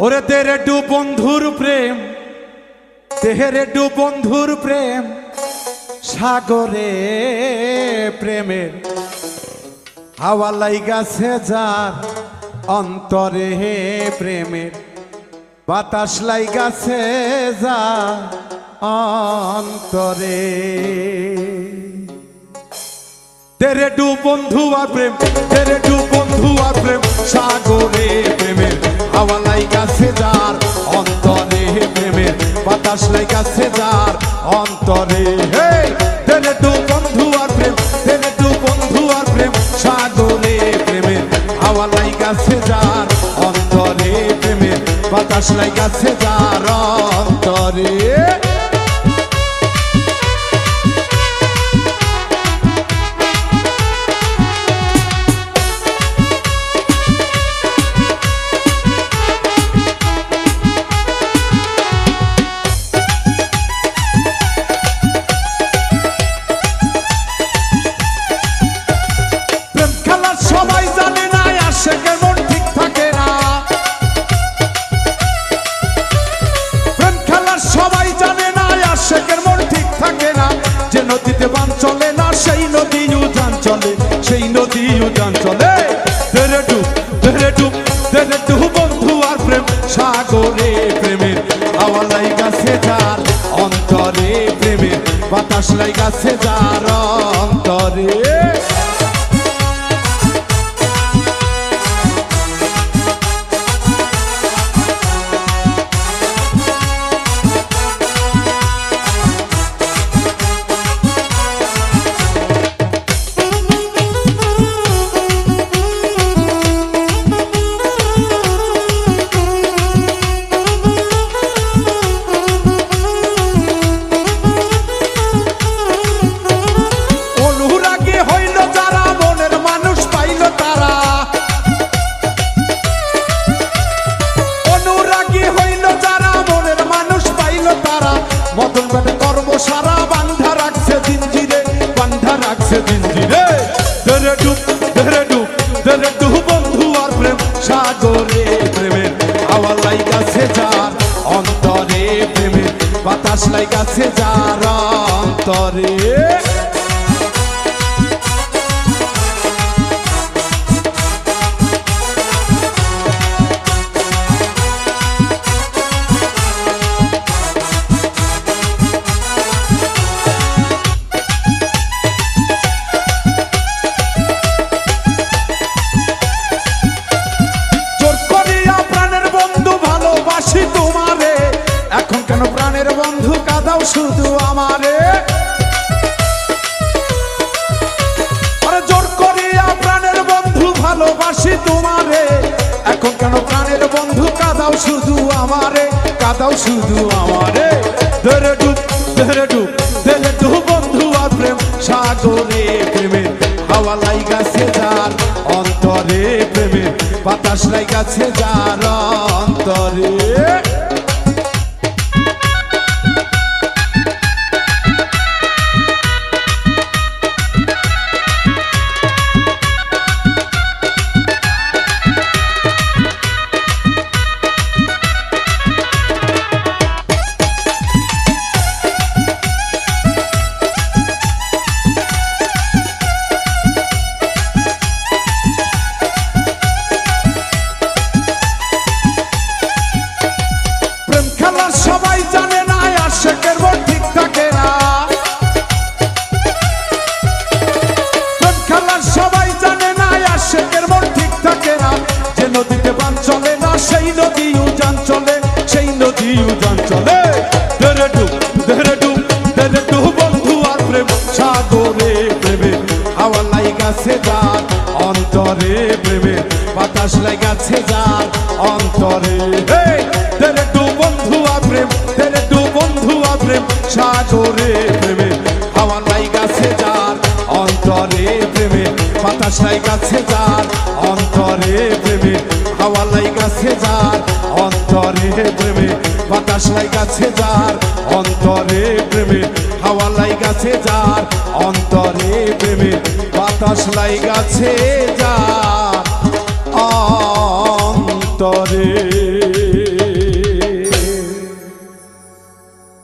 ওরে তেরে ডু বন্ধুর প্রেম, তেরে ডু বন্ধুর প্রেম, সাগরে প্রেমের হাওয়া লাইগাছে যার অন্তরে প্রেমের বাতাস লাইগাছে যার অন্তরে। তেরে ডু বন্ধু আর প্রেম, তেরে ডু বন্ধু আর প্রেম, সাগরে প্রেমের হাওয়া লাইগাছে যার অন্তরে প্রেমের বাতাস লাইগাছে যার অন্তরে। হে তেরে ডু বন্ধু আর প্রেম, তেরে ডু বন্ধু আর প্রেম, সাগরে প্রেমের হাওয়া লাইগাছে যার অন্তরে প্রেমের বাতাস লাইগাছে যার অন্তরে। সবাই জানে না আশেকের মন ঠিক থাকে না, প্রেম খেলার সবাই জানে না আশেকের মন ঠিক থাকে না। যে নদীতে বান চলে না সেই নদী উজান চলে, সেই নদী উজান চলে। তেরে ডুব তেরে ডুব তেরে ডুব বন্ধু আর প্রেম, সাগরে প্রেমের হাওয়া লাইগাছে যার অন্তরে প্রেমের বাতাস লাইগাছে যার অন্তরে। সারা বান্ধা রাখছে জিঞ্জিরে, বান্ধা রাখছে জিঞ্জিরে। তেরে ডুব তেরে ডুব তেরে ডুব বন্ধু আর প্রেম, সাগরে প্রেমের হাওয়া লাইগাছে যার অন্তরে প্রেমের বাতাস লাইগাছে যার অন্তরে। তোমারে এখন কেন প্রাণের বন্ধু কাঁদাও শুধু আমারে, আরে জোর করিয়া প্রাণের বন্ধু ভালোবাসি তোমারে। এখন কেন প্রাণের বন্ধু কাঁদাও শুধু আমারে, কাঁদাও শুধু আমারে। তেরে ডুব তেরে ডুব তেরে ডুব বন্ধু আর প্রেম, সাগরে প্রেমের হাওয়া লাইগাছে যার অন্তরে প্রেমের বাতাস লাইগাছে যার অন্তরে। সবাই জানে না আশেকের মন ঠিক থাকে না, প্রেম খেলার সবাই জানে না আশেকের মন ঠিক থাকে না। যে নদীতে বান চলে না সেই নদী উজান চলে, সেই নদী উজান চলে। তেরে ডুব তেরে ডুব তেরে ডুব বন্ধু আর প্রেম, সাগরে প্রেমের হাওয়া লাইগাছে যার অন্তরে প্রেমের বাতাস লাইগাছে যার অন্তরে। তেরে ডুব বন্ধু আর প্রেম, তেরে ডুব বন্ধু আর প্রেম, সাগরে প্রেমের হাওয়া লাইগাছে যার অন্তরে প্রেমের বাতাস লাইগাছে যার অন্তরে প্রেমের হাওয়া লাইগাছে যার অন্তরে প্রেমের বাতাস লাইগাছে যার অন্তরে প্রেমের হাওয়া লাইগাছে যার অন্তরে প্রেমের বাতাস লাইগাছে যার অন্তরে।